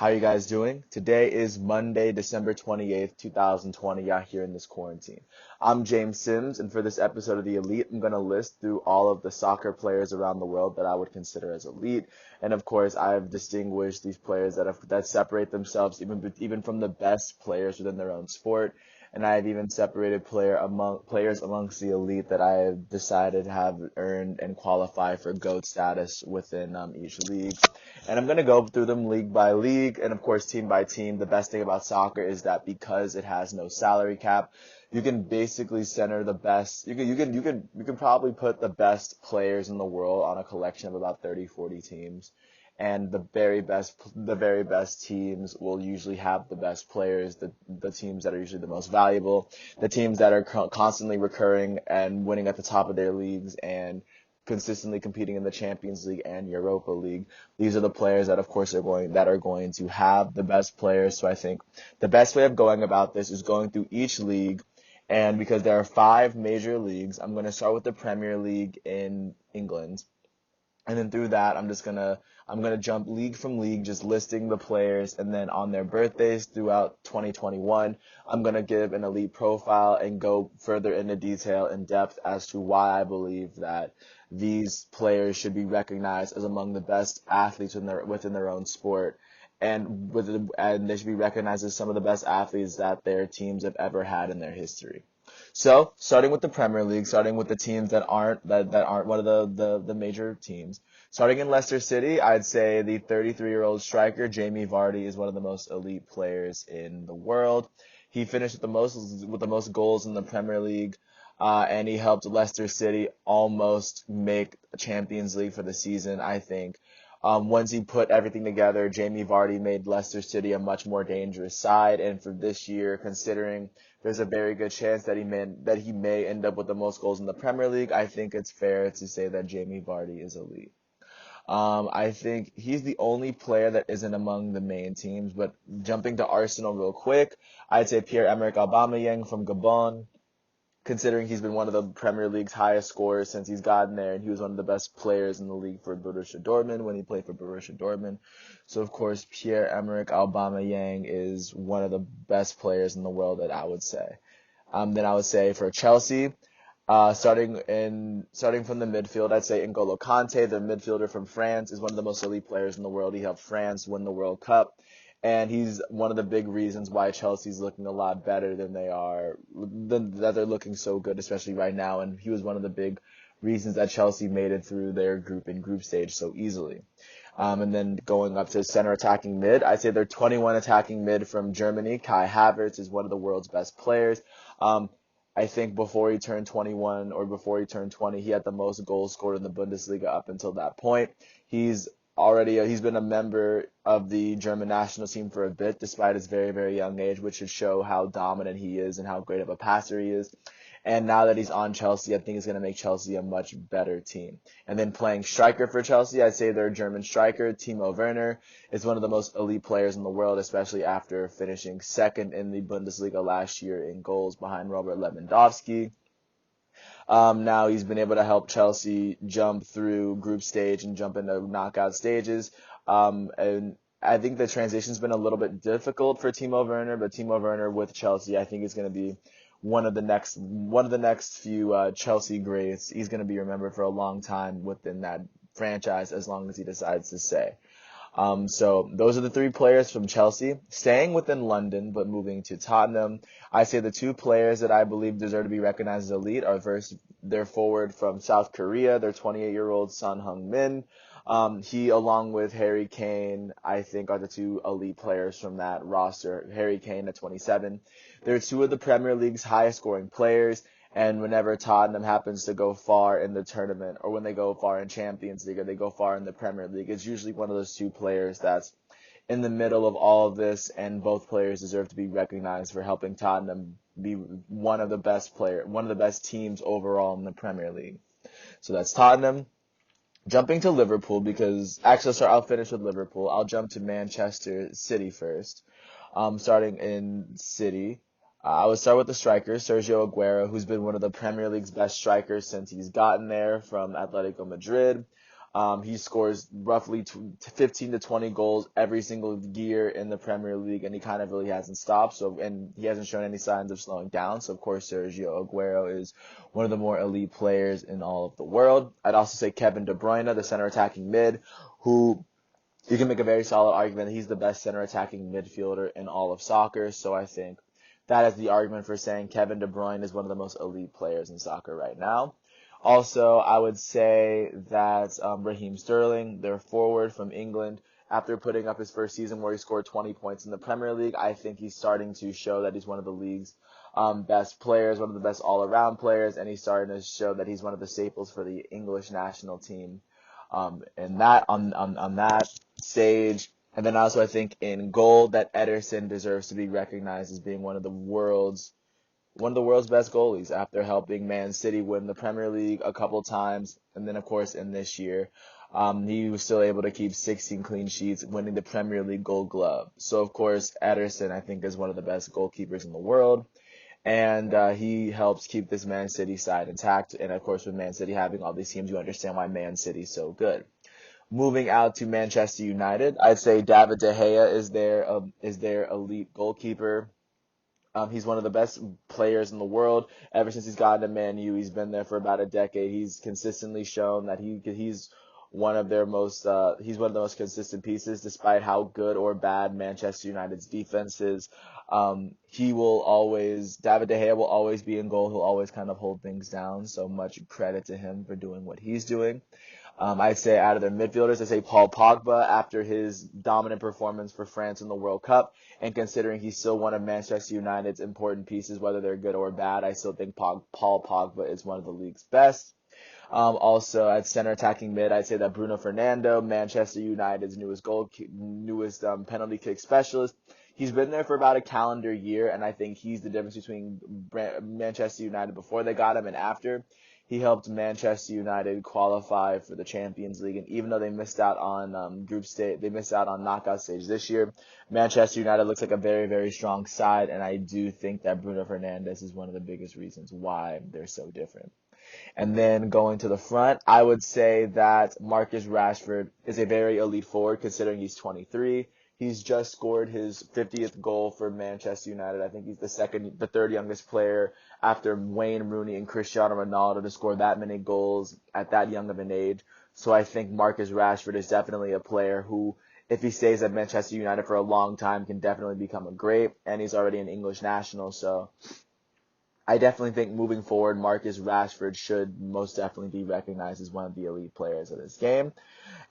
How you guys doing? Today is Monday, December 28th, 2020, yeah, here in this quarantine. I'm James Sims, and for this episode of The Elite, I'm going to list through all of the soccer players around the world that I would consider as elite. And of course, I've distinguished these players that separate themselves even from the best players within their own sport. And I've even separated players amongst the elite that I have decided have earned and qualify for GOAT status within each league. And I'm going to go through them league by league and of course team by team. The best thing about soccer is that because it has no salary cap, you can basically center the best. You can probably put the best players in the world on a collection of about 30, 40 teams. And the very best teams will usually have the best players, the teams that are usually the most valuable, the teams that are constantly recurring and winning at the top of their leagues and consistently competing in the Champions League and Europa League. These are the players that, of course, are going to have the best players. So I think the best way of going about this is going through each league. And because there are 5 major leagues, I'm going to start with the Premier League in England. And then through that, I'm gonna jump league from league, just listing the players, and then on their birthdays throughout 2021, I'm gonna give an elite profile and go further into detail in depth as to why I believe that these players should be recognized as among the best athletes within their own sport, and they should be recognized as some of the best athletes that their teams have ever had in their history. So, starting with the Premier League, starting with the teams that aren't one of the major teams. Starting in Leicester City, I'd say the 33-year-old striker Jamie Vardy is one of the most elite players in the world. He finished with the most goals in the Premier League, and he helped Leicester City almost make Champions League for the season, I think. Once he put everything together, Jamie Vardy made Leicester City a much more dangerous side. And for this year, considering there's a very good chance that he may end up with the most goals in the Premier League, I think it's fair to say that Jamie Vardy is elite. I think he's the only player that isn't among the main teams. But jumping to Arsenal real quick, I'd say Pierre-Emerick Aubameyang from Gabon, considering he's been one of the Premier League's highest scorers since he's gotten there, and he was one of the best players in the league for Borussia Dortmund when he played for Borussia Dortmund. So, of course, Pierre-Emerick Aubameyang is one of the best players in the world that I would say. Then I would say for Chelsea, starting from the midfield, I'd say N'Golo Kante, the midfielder from France, is one of the most elite players in the world. He helped France win the World Cup. And he's one of the big reasons why Chelsea's looking a lot better that they're looking so good, especially right now. And he was one of the big reasons that Chelsea made it through their group stage so easily. And then going up to center attacking mid, I'd say their 21 attacking mid from Germany, Kai Havertz, is one of the world's best players. I think before he turned 21 or before he turned 20, he had the most goals scored in the Bundesliga up until that point. He's been a member of the German national team for a bit, despite his very, very young age, which should show how dominant he is and how great of a passer he is. And now that he's on Chelsea, I think it's going to make Chelsea a much better team. And then playing striker for Chelsea, I'd say their German striker, Timo Werner, is one of the most elite players in the world, especially after finishing second in the Bundesliga last year in goals behind Robert Lewandowski. Now he's been able to help Chelsea jump through group stage and jump into knockout stages. And I think the transition's been a little bit difficult for Timo Werner, but Timo Werner with Chelsea, I think is going to be one of the next few Chelsea greats. He's going to be remembered for a long time within that franchise, as long as he decides to stay. So those are the 3 players from Chelsea. Staying within London, but moving to Tottenham, I say the 2 players that I believe deserve to be recognized as elite are first their forward from South Korea, their 28-year-old Son Heung-min. He, along with Harry Kane, I think are the 2 elite players from that roster. Harry Kane at 27. They're 2 of the Premier League's highest scoring players. And whenever Tottenham happens to go far in the tournament, or when they go far in Champions League, or they go far in the Premier League, it's usually one of those 2 players that's in the middle of all of this, and both players deserve to be recognized for helping Tottenham be one of the best teams overall in the Premier League. So that's Tottenham. Jumping to Liverpool, I'll finish with Liverpool. I'll jump to Manchester City first. Starting in City. I would start with the striker, Sergio Aguero, who's been one of the Premier League's best strikers since he's gotten there from Atletico Madrid. He scores roughly 15 to 20 goals every single year in the Premier League, and he kind of really hasn't stopped. So, and he hasn't shown any signs of slowing down. So, of course, Sergio Aguero is one of the more elite players in all of the world. I'd also say Kevin De Bruyne, the center attacking mid, who you can make a very solid argument that he's the best center attacking midfielder in all of soccer. So I think that is the argument for saying Kevin De Bruyne is one of the most elite players in soccer right now. Also, I would say that Raheem Sterling, their forward from England, after putting up his first season where he scored 20 points in the Premier League, I think he's starting to show that he's one of the league's best players, one of the best all-around players, and he's starting to show that he's one of the staples for the English national team. And that on that stage, and then also I think in goal that Ederson deserves to be recognized as being one of the world's best goalies after helping Man City win the Premier League a couple times. And then, of course, in this year, he was still able to keep 16 clean sheets, winning the Premier League Gold Glove. So, of course, Ederson, I think, is one of the best goalkeepers in the world. And he helps keep this Man City side intact. And, of course, with Man City having all these teams, you understand why Man City's so good. Moving out to Manchester United, I'd say David De Gea is their elite goalkeeper. He's one of the best players in the world. Ever since he's gotten to Man U, he's been there for about a decade. He's consistently shown that he's one of the most consistent pieces, despite how good or bad Manchester United's defense is. David De Gea will always be in goal. He'll always kind of hold things down. So much credit to him for doing what he's doing. I'd say out of their midfielders, I'd say Paul Pogba after his dominant performance for France in the World Cup, and considering he's still one of Manchester United's important pieces, whether they're good or bad, I still think Paul Pogba is one of the league's best. Also at center attacking mid, I'd say that Bruno Fernando, Manchester United's newest penalty kick specialist. He's been there for about a calendar year, and I think he's the difference between Manchester United before they got him and after. He helped Manchester United qualify for the Champions League, and even though they missed out on knockout stage this year, Manchester United looks like a very, very strong side, and I do think that Bruno Fernandes is one of the biggest reasons why they're so different. And then going to the front, I would say that Marcus Rashford is a very elite forward considering he's 23. He's just scored his 50th goal for Manchester United. I think he's the third youngest player after Wayne Rooney and Cristiano Ronaldo to score that many goals at that young of an age. So I think Marcus Rashford is definitely a player who, if he stays at Manchester United for a long time, can definitely become a great, and he's already an English national. So I definitely think moving forward, Marcus Rashford should most definitely be recognized as one of the elite players of this game.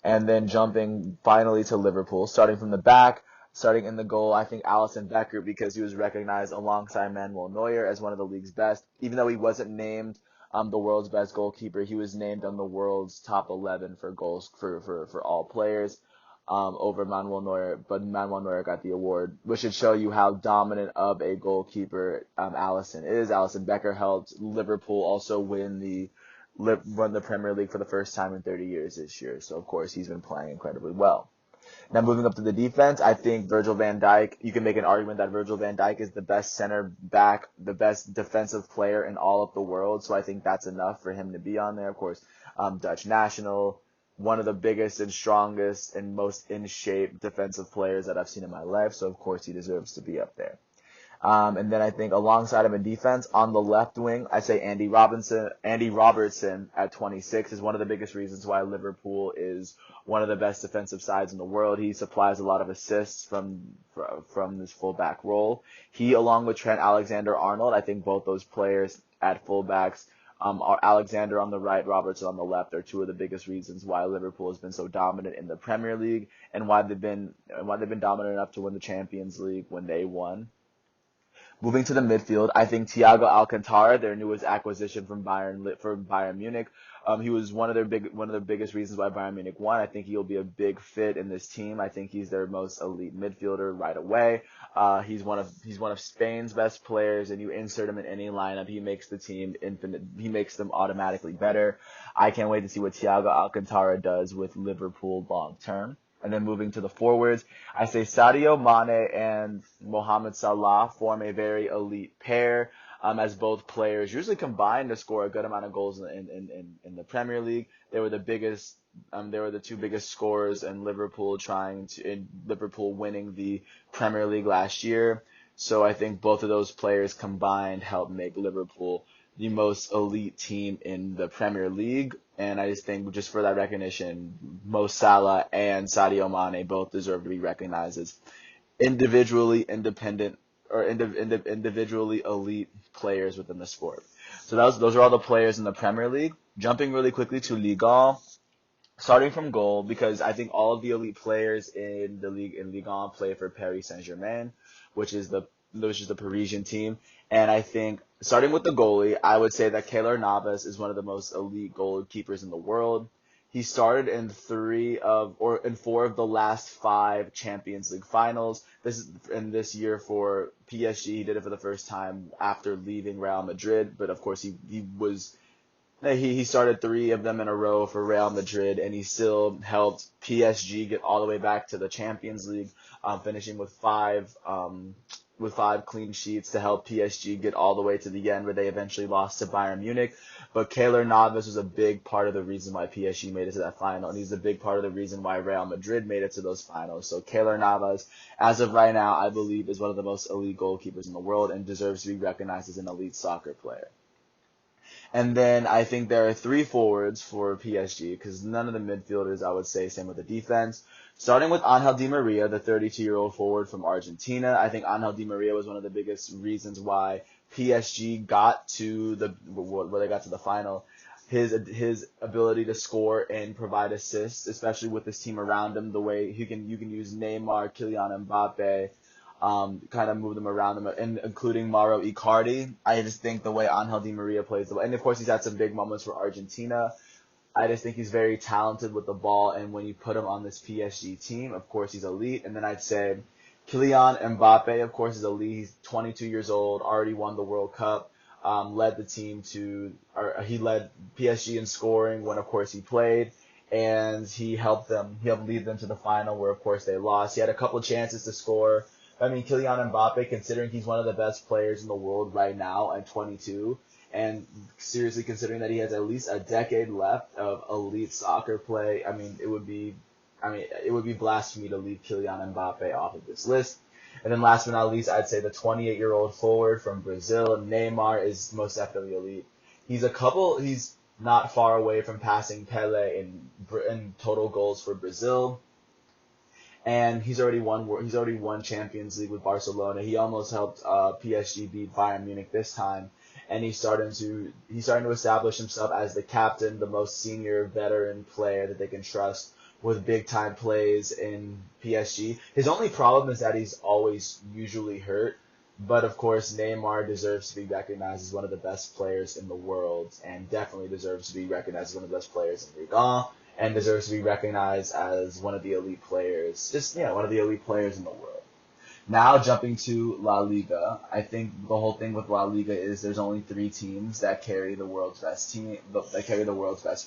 And then jumping finally to Liverpool, starting from the back, starting in the goal, I think Alisson Becker, because he was recognized alongside Manuel Neuer as one of the league's best. Even though he wasn't named the world's best goalkeeper, he was named on the world's top 11 for goals for all players over Manuel Neuer, but Manuel Neuer got the award, which should show you how dominant of a goalkeeper Alisson is. Alisson Becker helped Liverpool also win the Premier League for the first time in 30 years this year. So, of course, he's been playing incredibly well. Now, moving up to the defense, I think Virgil van Dijk, you can make an argument that Virgil van Dijk is the best center back, the best defensive player in all of the world. So I think that's enough for him to be on there. Of course, Dutch national, one of the biggest and strongest and most in shape defensive players that I've seen in my life. So, of course, he deserves to be up there. And then I think alongside him in defense, on the left wing, I say Andy Robertson at 26 is one of the biggest reasons why Liverpool is one of the best defensive sides in the world. He supplies a lot of assists from this fullback role. He, along with Trent Alexander-Arnold, I think both those players at fullbacks, are Alexander on the right, Robertson on the left, are two of the biggest reasons why Liverpool has been so dominant in the Premier League and why they've been dominant enough to win the Champions League when they won. Moving to the midfield, I think Thiago Alcantara, their newest acquisition from Bayern Munich, he was one of the biggest reasons why Bayern Munich won. I think he'll be a big fit in this team. I think he's their most elite midfielder right away. He's one of Spain's best players, and you insert him in any lineup, he makes the team infinite. He makes them automatically better. I can't wait to see what Thiago Alcantara does with Liverpool long term. And then moving to the forwards, I say Sadio Mane and Mohamed Salah form a very elite pair. as both players usually combined to score a good amount of goals in the Premier League. They were the biggest. They were the two biggest scorers in Liverpool winning the Premier League last year. So I think both of those players combined helped make Liverpool the most elite team in the Premier League. And I just think just for that recognition, Mo Salah and Sadio Mane both deserve to be recognized as individually independent or individually elite players within the sport. So those are all the players in the Premier League. Jumping really quickly to Ligue 1, starting from goal, because I think all of the elite players in Ligue 1 play for Paris Saint-Germain, which is the Parisian team. And I think starting with the goalie, I would say that Keylor Navas is one of the most elite goalkeepers in the world. He started in four of the last 5 Champions League finals. This year for PSG, he did it for the first time after leaving Real Madrid. But of course, he started 3 of them in a row for Real Madrid, and he still helped PSG get all the way back to the Champions League, finishing with 5 clean sheets to help PSG get all the way to the end, where they eventually lost to Bayern Munich. But Keylor Navas was a big part of the reason why PSG made it to that final, and he's a big part of the reason why Real Madrid made it to those finals. So Keylor Navas, as of right now, I believe is one of the most elite goalkeepers in the world and deserves to be recognized as an elite soccer player. And then I think there are 3 forwards for PSG, because none of the midfielders, I would say, same with the defense. Starting with Angel Di Maria, the 32-year-old forward from Argentina. I think Angel Di Maria was one of the biggest reasons why PSG got to where they got to the final. His ability to score and provide assists, especially with this team around him, the way you can use Neymar, Kylian Mbappe, kind of move them around them, and including Mauro Icardi. I just think the way Angel Di Maria plays and of course he's had some big moments for Argentina. I just think he's very talented with the ball, and when you put him on this PSG team, of course he's elite. And then I'd say Kylian Mbappe, of course, is elite. He's 22 years old, already won the World Cup, led the team he led PSG in scoring when, of course, he played, and he helped lead them to the final, where, of course, they lost. He had a couple chances to score. I mean, Kylian Mbappe, considering he's one of the best players in the world right now at 22, and seriously considering that he has at least a decade left of elite soccer play, it would be blasphemy to leave Kylian Mbappe off of this list. And then last but not least, I'd say the 28-year-old forward from Brazil, Neymar, is most definitely elite. He's not far away from passing Pele in total goals for Brazil. And he's already won Champions League with Barcelona. He almost helped PSG beat Bayern Munich this time, and he's starting to establish himself as the captain, the most senior veteran player that they can trust with big time plays in PSG. His only problem is that he's always usually hurt, but of course Neymar deserves to be recognized as one of the best players in the world, and definitely deserves to be recognized as one of the best players in Ligue 1. And deserves to be recognized as one of the elite players, one of the elite players in the world. Now jumping to La Liga, I think the whole thing with La Liga is there's only 3 teams that carry the world's best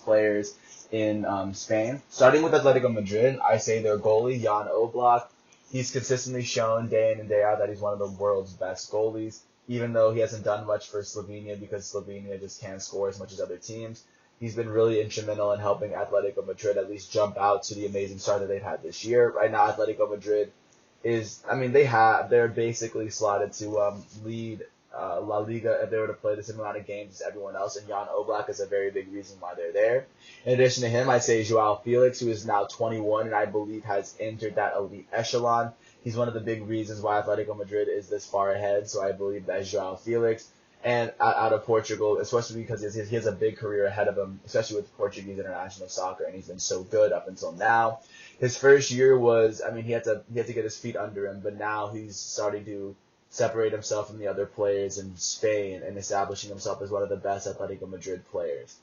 players in Spain. Starting with Atletico Madrid, I say their goalie Jan Oblak. He's consistently shown day in and day out that he's one of the world's best goalies, even though he hasn't done much for Slovenia because Slovenia just can't score as much as other teams. He's been really instrumental in helping Atletico Madrid at least jump out to the amazing start that they've had this year. Right now, Atletico Madrid they're basically slotted to lead La Liga if they were to play the same amount of games as everyone else, and Jan Oblak is a very big reason why they're there. In addition to him, I'd say Joao Felix, who is now 21 and I believe has entered that elite echelon. He's one of the big reasons why Atletico Madrid is this far ahead, so I believe that Joao Felix. And out of Portugal, especially because he has a big career ahead of him, especially with Portuguese international soccer, and he's been so good up until now. His first year he had to get his feet under him, but now he's starting to separate himself from the other players in Spain and establishing himself as one of the best Atletico Madrid players.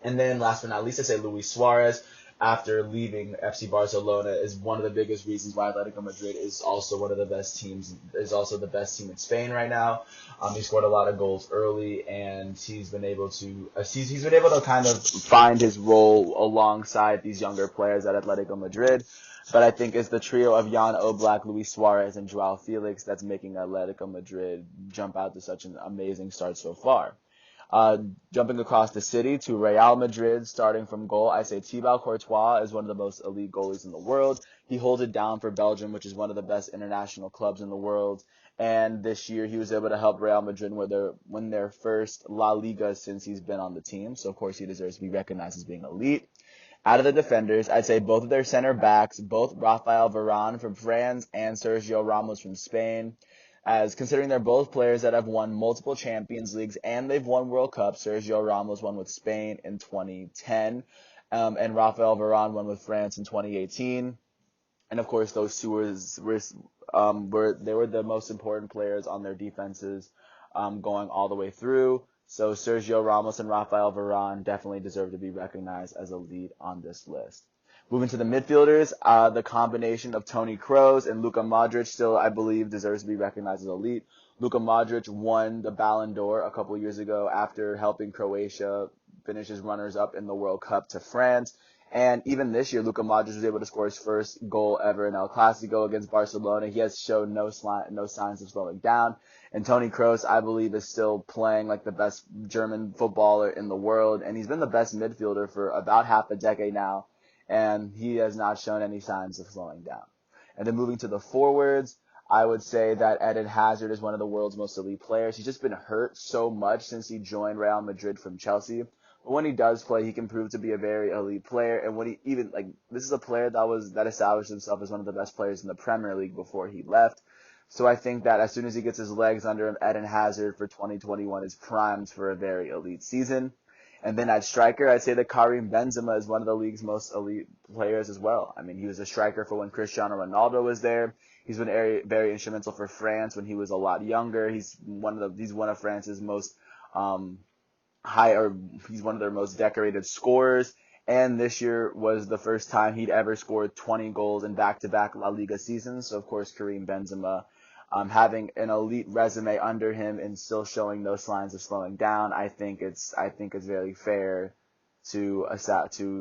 And then last but not least, I say Luis Suarez, after leaving FC Barcelona, is one of the biggest reasons why Atletico Madrid is also one of the best teams, is also the best team in Spain right now. He scored a lot of goals early, and he's been able to kind of find his role alongside these younger players at Atletico Madrid. But I think it's the trio of Jan Oblak, Luis Suarez, and Joao Felix that's making Atletico Madrid jump out to such an amazing start so far. Jumping across the city to Real Madrid, starting from goal, I say Thibaut Courtois is one of the most elite goalies in the world. He holds it down for Belgium, which is one of the best international clubs in the world. And this year, he was able to help Real Madrid win their first La Liga since he's been on the team. So, of course, he deserves to be recognized as being elite. Out of the defenders, I'd say both of their center backs, both Rafael Varane from France and Sergio Ramos from Spain, as considering they're both players that have won multiple Champions Leagues and they've won World Cups. Sergio Ramos won with Spain in 2010, and Rafael Varane won with France in 2018. And of course, those two were the most important players on their defenses, going all the way through. So Sergio Ramos and Rafael Varane definitely deserve to be recognized as a lead on this list. Moving to the midfielders, the combination of Toni Kroos and Luka Modric still, I believe, deserves to be recognized as elite. Luka Modric won the Ballon d'Or a couple years ago after helping Croatia finish as runners-up in the World Cup to France. And even this year, Luka Modric was able to score his first goal ever in El Clasico against Barcelona. He has shown no signs of slowing down. And Toni Kroos, I believe, is still playing like the best German footballer in the world. And he's been the best midfielder for about half a decade now. And he has not shown any signs of slowing down. And then moving to the forwards, I would say that Eden Hazard is one of the world's most elite players. He's just been hurt so much since he joined Real Madrid from Chelsea. But when he does play, he can prove to be a very elite player. And when this is a player that established himself as one of the best players in the Premier League before he left. So I think that as soon as he gets his legs under him, Eden Hazard for 2021 is primed for a very elite season. And then at striker, I'd say that Karim Benzema is one of the league's most elite players as well. I mean, he was a striker for when Cristiano Ronaldo was there. He's been very, very instrumental for France when he was a lot younger. He's one of France's most he's one of their most decorated scorers. And this year was the first time he'd ever scored 20 goals in back-to-back La Liga seasons. So of course, Karim Benzema, having an elite resume under him and still showing no signs of slowing down, I think it's very fair to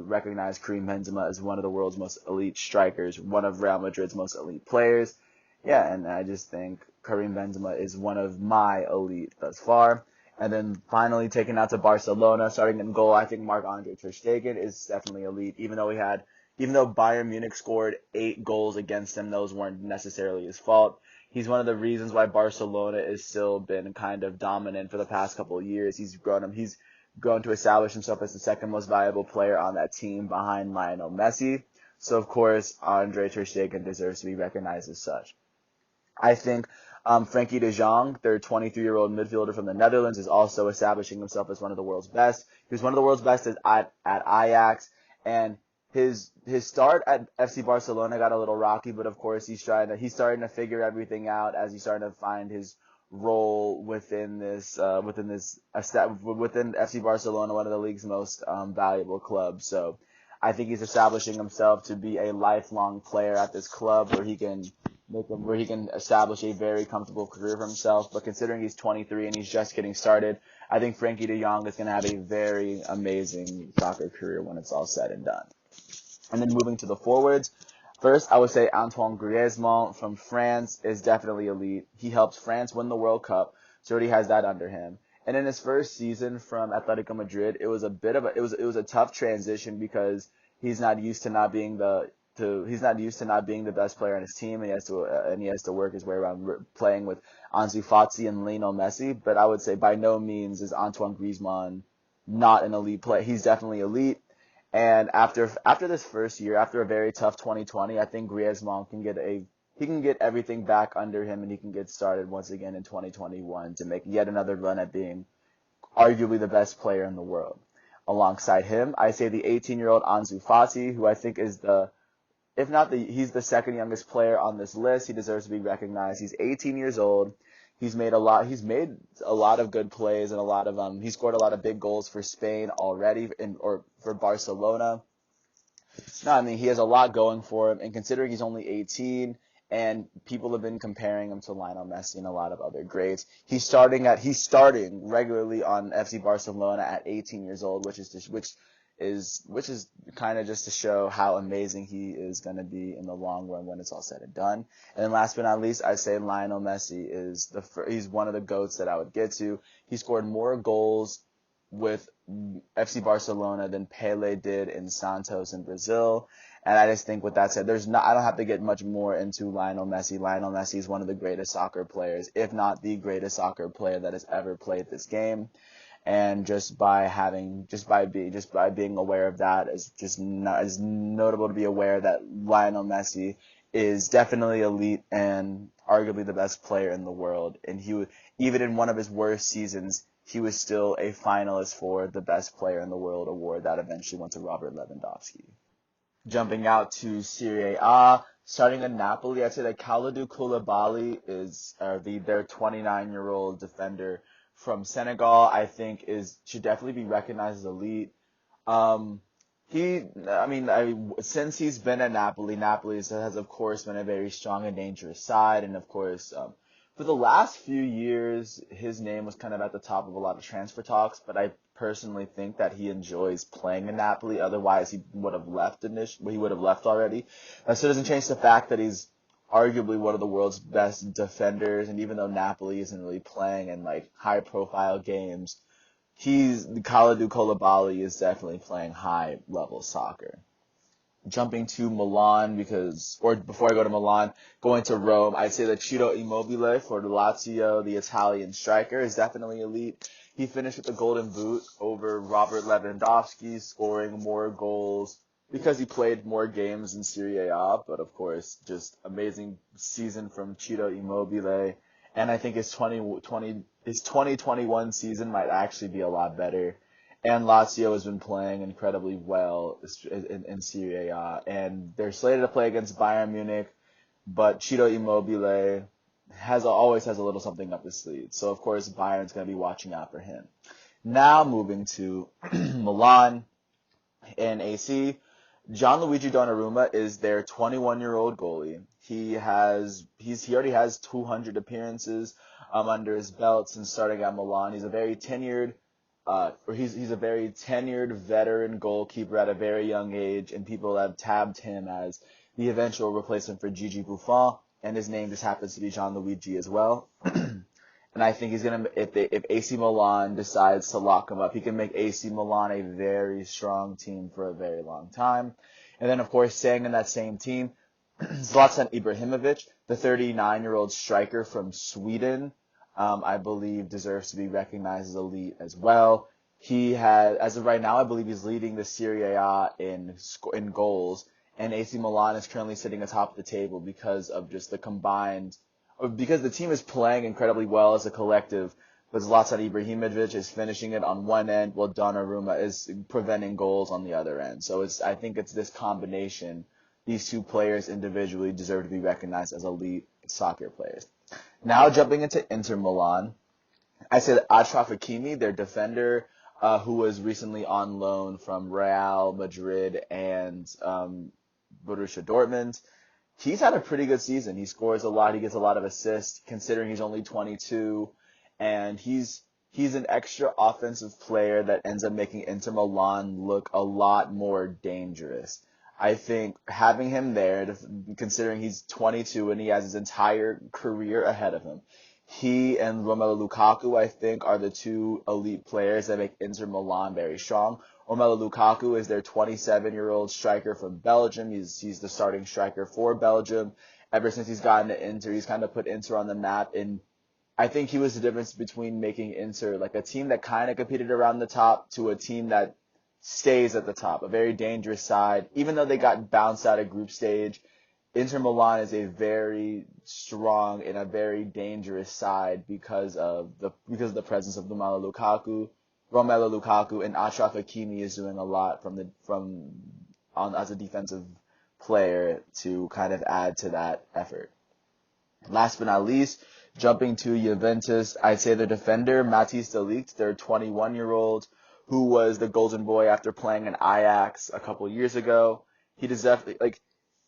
recognize Karim Benzema as one of the world's most elite strikers, one of Real Madrid's most elite players. Yeah, and I just think Karim Benzema is one of my elite thus far. And then finally taking out to Barcelona, starting in goal, I think Marc-Andre Ter Stegen is definitely elite. Even though Bayern Munich scored 8 goals against him, those weren't necessarily his fault. He's one of the reasons why Barcelona has still been kind of dominant for the past couple of years. He's grown to establish himself as the second most valuable player on that team behind Lionel Messi. So of course, Andre Ter Stegen deserves to be recognized as such. I think Frenkie de Jong, their 23-year-old midfielder from the Netherlands, is also establishing himself as one of the world's best. He was one of the world's best at Ajax, and his start at FC Barcelona got a little rocky, but of course he's starting to figure everything out as he's starting to find his role within FC Barcelona, one of the league's most valuable clubs. So I think he's establishing himself to be a lifelong player at this club where he can establish a very comfortable career for himself. But considering he's 23 and he's just getting started, I think Frenkie de Jong is going to have a very amazing soccer career when it's all said and done. And then moving to the forwards, first I would say Antoine Griezmann from France is definitely elite. He helped France win the World Cup, so already has that under him. And in his first season from Atletico Madrid, it was a tough transition because he's not used to not being the best player on his team, and he has to work his way around playing with Ansu Fati and Lionel Messi. But I would say by no means is Antoine Griezmann not an elite player. He's definitely elite. And after this first year, after a very tough 2020, I think Griezmann can get everything back under him, and he can get started once again in 2021 to make yet another run at being arguably the best player in the world. Alongside him, I say the 18-year-old Ansu Fati, who I think is he's the second youngest player on this list. He deserves to be recognized. He's 18 years old. He's made a lot of good plays and he scored a lot of big goals for Spain already or for Barcelona. No, I mean, he has a lot going for him, and considering he's only 18 and people have been comparing him to Lionel Messi and a lot of other greats, he's starting regularly on FC Barcelona at 18 years old, which which is kind of just to show how amazing he is going to be in the long run when it's all said and done. And then last but not least, I'd say Lionel Messi is he's one of the GOATs that I would get to. He scored more goals with FC Barcelona than Pele did in Santos in Brazil. And I just think with that said, I don't have to get much more into Lionel Messi. Lionel Messi is one of the greatest soccer players, if not the greatest soccer player that has ever played this game. And just by being aware of that, is notable to be aware that Lionel Messi is definitely elite and arguably the best player in the world. And even in one of his worst seasons, he was still a finalist for the best player in the world award that eventually went to Robert Lewandowski. Jumping out to Serie A, starting in Napoli, I'd say that Kalidou Koulibaly is their 29-year-old defender from Senegal. I think should definitely be recognized as elite. Since he's been at Napoli, Napoli has of course been a very strong and dangerous side, and of course, for the last few years, his name was kind of at the top of a lot of transfer talks, but I personally think that he enjoys playing in Napoli. Otherwise, he would have left already. That still doesn't change the fact that he's arguably one of the world's best defenders, and even though Napoli isn't really playing in like high-profile games, Kalidou Koulibaly is definitely playing high-level soccer. Jumping to Milan before I go to Milan, going to Rome, I'd say that Ciro Immobile for Lazio, the Italian striker, is definitely elite. He finished with the Golden Boot over Robert Lewandowski, scoring more goals because he played more games in Serie A, but of course, just amazing season from Ciro Immobile. And I think his 2021 season might actually be a lot better. And Lazio has been playing incredibly well in Serie A. And they're slated to play against Bayern Munich, but Ciro Immobile always has a little something up his sleeve. So, of course, Bayern's going to be watching out for him. Now moving to Milan and AC. Gianluigi Donnarumma is their 21-year-old goalie. He already has 200 appearances under his belt since starting at Milan. He's a very tenured veteran goalkeeper at a very young age, and people have tabbed him as the eventual replacement for Gigi Buffon, and his name just happens to be Gianluigi as well. And I think if AC Milan decides to lock him up, he can make AC Milan a very strong team for a very long time. And then, of course, staying in that same team, Zlatan Ibrahimovic, the 39-year-old striker from Sweden, I believe deserves to be recognized as elite as well. As of right now, I believe he's leading the Serie A in goals, and AC Milan is currently sitting atop the table because the team is playing incredibly well as a collective, but Zlatan Ibrahimovic is finishing it on one end, while Donnarumma is preventing goals on the other end. So I think it's this combination. These two players individually deserve to be recognized as elite soccer players. Now jumping into Inter Milan, I say that Achraf Hakimi, their defender, who was recently on loan from Real Madrid and Borussia Dortmund, he's had a pretty good season. He scores a lot. He gets a lot of assists, considering he's only 22, and he's an extra offensive player that ends up making Inter Milan look a lot more dangerous. I think having him there, considering he's 22 and he has his entire career ahead of him, he and Romelu Lukaku, I think, are the two elite players that make Inter Milan very strong. Romelu Lukaku is their 27-year-old striker from Belgium. He's the starting striker for Belgium. Ever since he's gotten to Inter, he's kind of put Inter on the map. And I think he was the difference between making Inter like a team that kind of competed around the top to a team that stays at the top, a very dangerous side. Even though they got bounced out of group stage, Inter Milan is a very strong and a very dangerous side because of the presence of Romelu Lukaku, and Achraf Hakimi is doing a lot as a defensive player to kind of add to that effort. Last but not least, jumping to Juventus, I'd say the defender Matthijs de Ligt, their 21-year-old, who was the golden boy after playing in Ajax a couple years ago. He deserved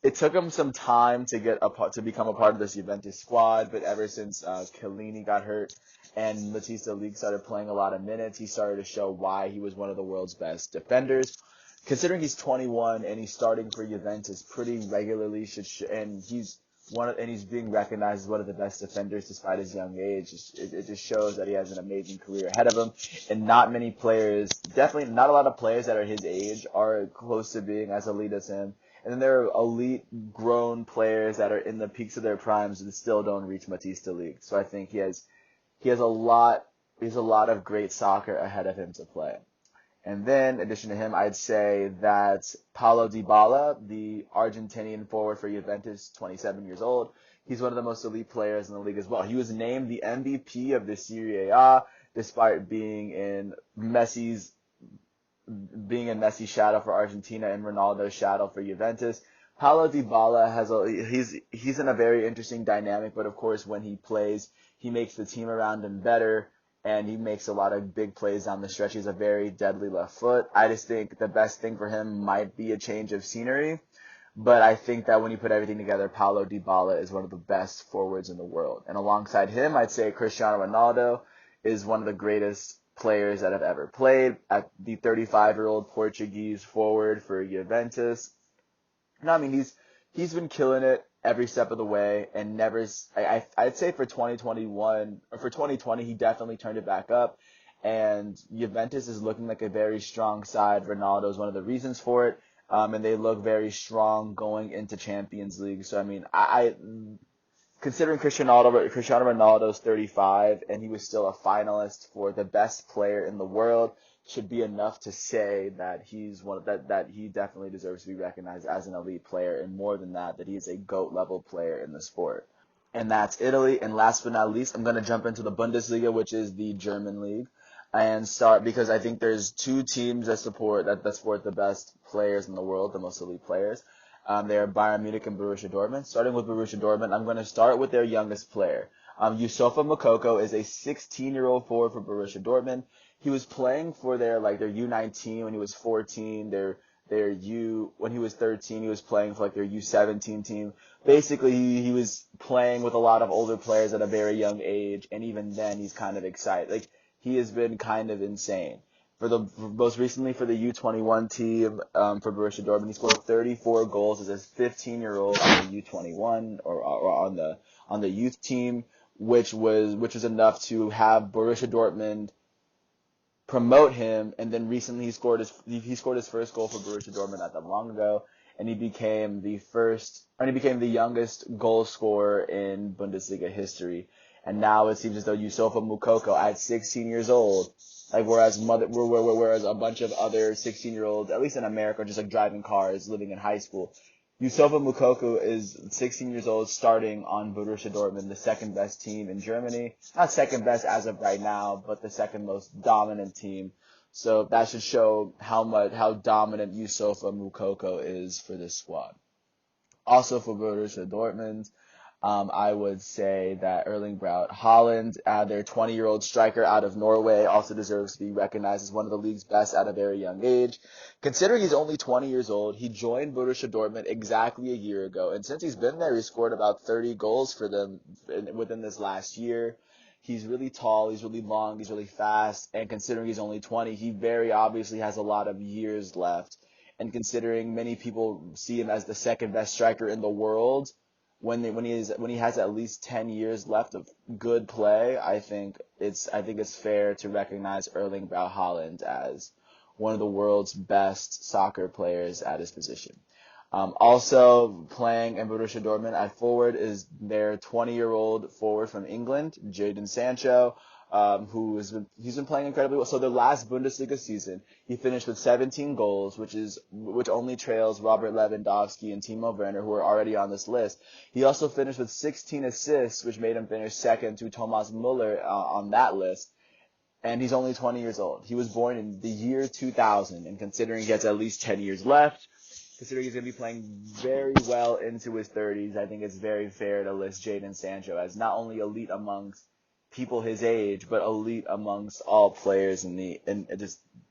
it took him some time to become a part of this Juventus squad, but ever since Chiellini got hurt and Matthijs de Ligt started playing a lot of minutes, he started to show why he was one of the world's best defenders. considering he's 21 and he's starting for Juventus pretty regularly, and he's being recognized as one of the best defenders despite his young age. It just shows that he has an amazing career ahead of him, and not many players, definitely not a lot of players that are his age, are close to being as elite as him. And then there are elite grown players that are in the peaks of their primes and still don't reach Matisse League. So I think he has a lot of great soccer ahead of him to play. And then, in addition to him, I'd say that Paulo Dybala, the Argentinian forward for Juventus, 27 years old, he's one of the most elite players in the league as well. He was named the MVP of the Serie A, despite being in Messi's shadow for Argentina and Ronaldo's shadow for Juventus. Paulo Dybala he's in a very interesting dynamic, but of course when he plays, he makes the team around him better, and he makes a lot of big plays down the stretch. He's a very deadly left foot. I just think the best thing for him might be a change of scenery, but I think that when you put everything together, Paulo Dybala is one of the best forwards in the world. And alongside him, I'd say Cristiano Ronaldo is one of the greatest players that have ever played, at the 35-year-old Portuguese forward for Juventus. No, I mean, he's been killing it every step of the way, and I'd say for 2021 or for 2020 he definitely turned it back up, and Juventus is looking like a very strong side. Ronaldo is one of the reasons for it, and they look very strong going into Champions League. So I mean, I considering Cristiano Ronaldo's 35 and he was still a finalist for the best player in the world, should be enough to say that that he definitely deserves to be recognized as an elite player, and more than that, that he's a GOAT level player in the sport. And that's Italy. And last but not least, I'm going to jump into the Bundesliga, which is the German league, and start because I think there's two teams that support the best players in the world, the most elite players. They are Bayern Munich and Borussia Dortmund. Starting with Borussia Dortmund, I'm going to start with their youngest player. Yusufa Moukoko is a 16-year-old forward for Borussia Dortmund. He was playing for their U19 when he was 14, when he was 13, he was playing for their U17 team. Basically, he was playing with a lot of older players at a very young age, and even then he's kind of excited. He has been kind of insane. Most recently for the U21 team, for Borussia Dortmund, he scored 34 goals as a 15-year-old on the U21 or on the youth team, which was enough to have Borussia Dortmund promote him. And then recently he scored his first goal for Borussia Dortmund not that long ago, and he became the youngest goal scorer in Bundesliga history. And now it seems as though Yusufa Moukoko at 16 years old, whereas a bunch of other 16-year-olds, at least in America, are just driving cars, living in high school. Yusufa Moukoko is 16 years old, starting on Borussia Dortmund, the second best team in Germany. Not second best as of right now, but the second most dominant team. So that should show how dominant Yusufa Moukoko is for this squad. Also for Borussia Dortmund, I would say that Erling Braut Haaland, their 20-year-old striker out of Norway, also deserves to be recognized as one of the league's best at a very young age. Considering he's only 20 years old, he joined Borussia Dortmund exactly a year ago, and since he's been there, he's scored about 30 goals for them within this last year. He's really tall, he's really long, he's really fast, and considering he's only 20, he very obviously has a lot of years left. And considering many people see him as the second best striker in the world, when he has at least 10 years left of good play, I think it's fair to recognize Erling Braut Haaland as one of the world's best soccer players at his position. Also playing in Borussia Dortmund at forward is their 20-year-old forward from England, Jadon Sancho, he's been playing incredibly well. So their last Bundesliga season, he finished with 17 goals, which only trails Robert Lewandowski and Timo Werner, who are already on this list. He also finished with 16 assists, which made him finish second to Thomas Müller on that list. And he's only 20 years old. He was born in the year 2000, and considering he has at least 10 years left, considering he's going to be playing very well into his 30s, I think it's very fair to list Jadon Sancho as not only elite amongst people his age, but elite amongst all players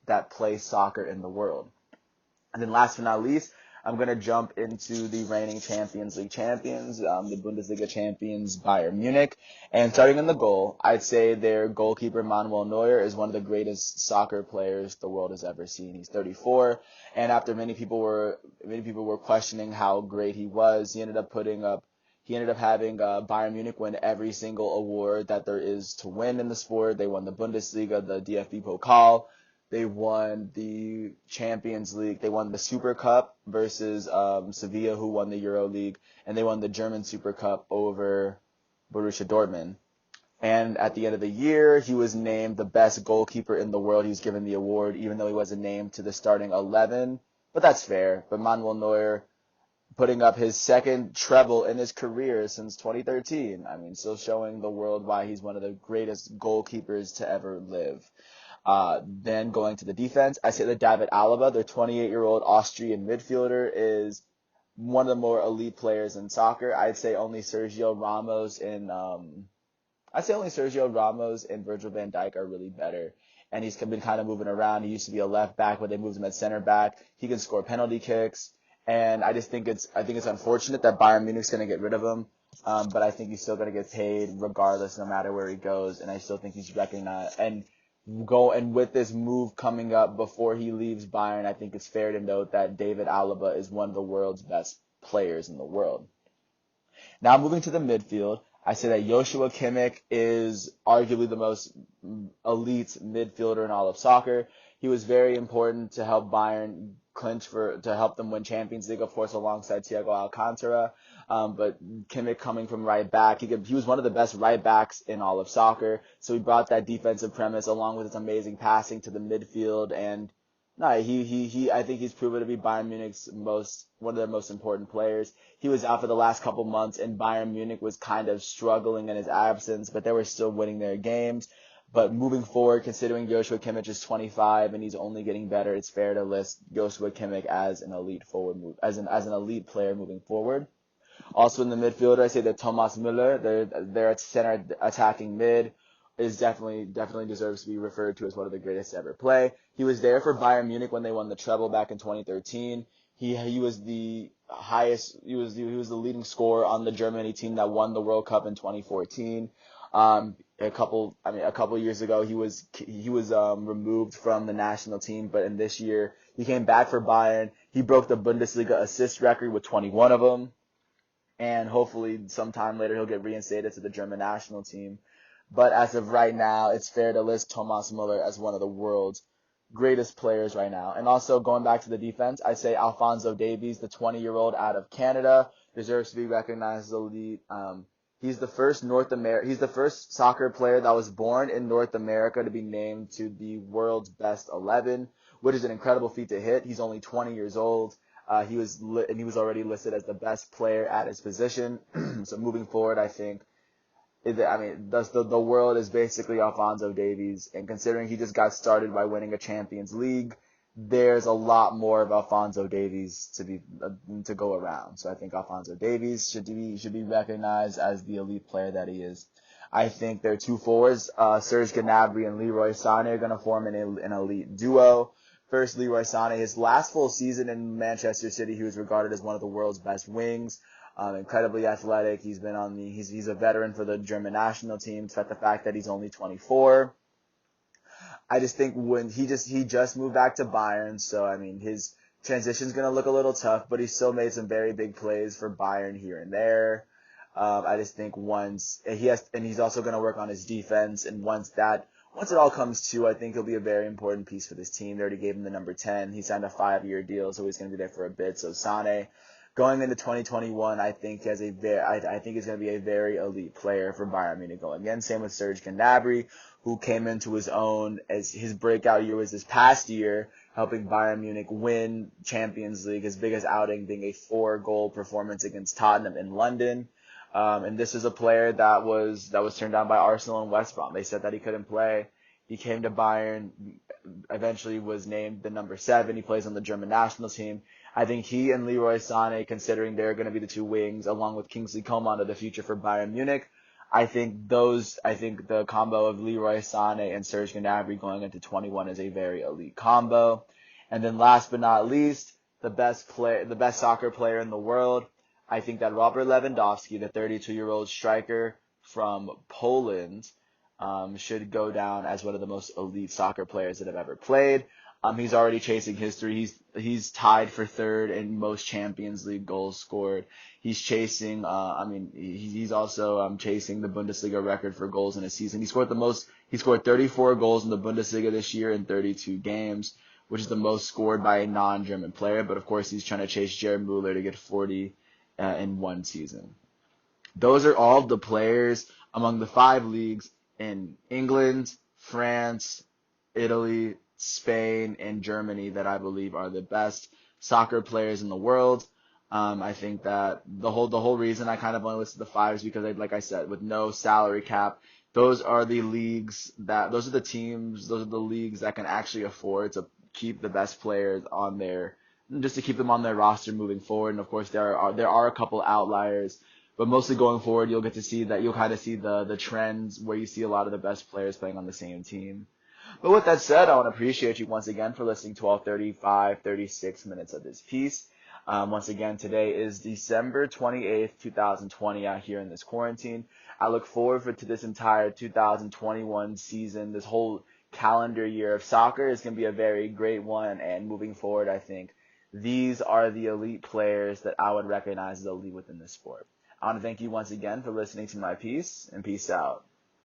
that play soccer in the world. And then last but not least, I'm going to jump into the reigning Champions League champions, the Bundesliga champions, Bayern Munich. And starting in the goal, I'd say their goalkeeper, Manuel Neuer, is one of the greatest soccer players the world has ever seen. He's 34, and after many people were questioning how great he was, he ended up having Bayern Munich win every single award that there is to win in the sport. They won the Bundesliga, the DFB Pokal. They won the Champions League. They won the Super Cup versus Sevilla, who won the Euro League. And they won the German Super Cup over Borussia Dortmund. And at the end of the year, he was named the best goalkeeper in the world. He was given the award, even though he wasn't named to the starting 11. But that's fair. But Manuel Neuer, putting up his second treble in his career since 2013. I mean, still showing the world why he's one of the greatest goalkeepers to ever live. Then going to the defense, I say that David Alaba, their 28-year-old Austrian midfielder, is one of the more elite players in soccer. I'd say only Sergio Ramos and Virgil van Dijk are really better. And he's been kind of moving around. He used to be a left back, but they moved him at center back. He can score penalty kicks. And I think it's unfortunate that Bayern Munich's going to get rid of him. But I think he's still going to get paid regardless, no matter where he goes. And I still think he's recognized. And with this move coming up before he leaves Bayern, I think it's fair to note that David Alaba is one of the world's best players in the world. Now moving to the midfield, I say that Joshua Kimmich is arguably the most elite midfielder in all of soccer. He was very important to help Bayern to help them win Champions League, of course, alongside Thiago Alcantara. But Kimmich coming from right back, he was one of the best right backs in all of soccer. So he brought that defensive premise along with his amazing passing to the midfield. And I think he's proven to be Bayern Munich's one of their most important players. He was out for the last couple months, and Bayern Munich was kind of struggling in his absence, but they were still winning their games. But moving forward, considering Joshua Kimmich is 25 and he's only getting better, it's fair to list Joshua Kimmich as an elite as an elite player moving forward. Also in the midfield, I say that Thomas Müller, their center attacking mid, is definitely deserves to be referred to as one of the greatest to ever play. He was there for Bayern Munich when they won the treble back in 2013. He was the leading scorer on the Germany team that won the World Cup in 2014. A couple years ago, he was removed from the national team, but in this year, he came back for Bayern. He broke the Bundesliga assist record with 21 of them, and hopefully sometime later he'll get reinstated to the German national team. But as of right now, it's fair to list Thomas Müller as one of the world's greatest players right now. And also going back to the defense, I say Alphonso Davies, the 20-year-old out of Canada, deserves to be recognized as elite. He's the first soccer player that was born in North America to be named to the world's best 11, which is an incredible feat to hit. He's only 20 years old. He was already listed as the best player at his position. So moving forward, I think, the world is basically Alphonso Davies, and considering he just got started by winning a Champions League, there's a lot more of Alphonso Davies to go around. So I think Alphonso Davies should be recognized as the elite player that he is. I think their two forwards, Serge Gnabry and Leroy Sané, are going to form an elite duo. First, Leroy Sané, his last full season in Manchester City, he was regarded as one of the world's best wings. Incredibly athletic. He's a veteran for the German national team, despite the fact that he's only 24. I just think when he just moved back to Bayern, so I mean his transition's gonna look a little tough, but he still made some very big plays for Bayern here and there. I just think he's also gonna work on his defense, and once it all comes to, I think he'll be a very important piece for this team. They already gave him the number 10. He signed a 5-year deal, so he's gonna be there for a bit. So Sané, going into 2021, I think he's going to be a very elite player for Bayern Munich going in. Same with Serge Gnabry, who came into his own as his breakout year was this past year, helping Bayern Munich win Champions League, his biggest outing being a 4-goal performance against Tottenham in London. And this is a player that was turned down by Arsenal and West Brom. They said that he couldn't play. He came to Bayern, eventually was named the number 7. He plays on the German national team. I think he and Leroy Sané, considering they're going to be the two wings, along with Kingsley Coman, are the future for Bayern Munich. I think the combo of Leroy Sané and Serge Gnabry going into 21 is a very elite combo. And then last but not least, the best soccer player in the world, I think that Robert Lewandowski, the 32-year-old striker from Poland, should go down as one of the most elite soccer players that have ever played. He's already chasing history. He's tied for third in most Champions League goals scored. He's chasing. He's also chasing the Bundesliga record for goals in a season. He scored the most. He scored 34 goals in the Bundesliga this year in 32 games, which is the most scored by a non-German player. But of course, he's trying to chase Jared Mueller to get 40 in one season. Those are all the players among the 5 leagues in England, France, Italy, Spain, and Germany that I believe are the best soccer players in the world. I think that the whole reason I kind of only listed the 5 is because, like I said, with no salary cap, those are the leagues those are the leagues that can actually afford to keep the best players on their, just to keep them on their roster moving forward. And of course, there are a couple outliers. But mostly going forward, you'll kind of see the trends where you see a lot of the best players playing on the same team. But with that said, I want to appreciate you once again for listening to all 36 minutes of this piece. Once again, today is December 28th, 2020 out here in this quarantine. I look forward to this entire 2021 season. This whole calendar year of soccer is going to be a very great one. And moving forward, I think these are the elite players that I would recognize as elite within this sport. I want to thank you once again for listening to my piece, and peace out.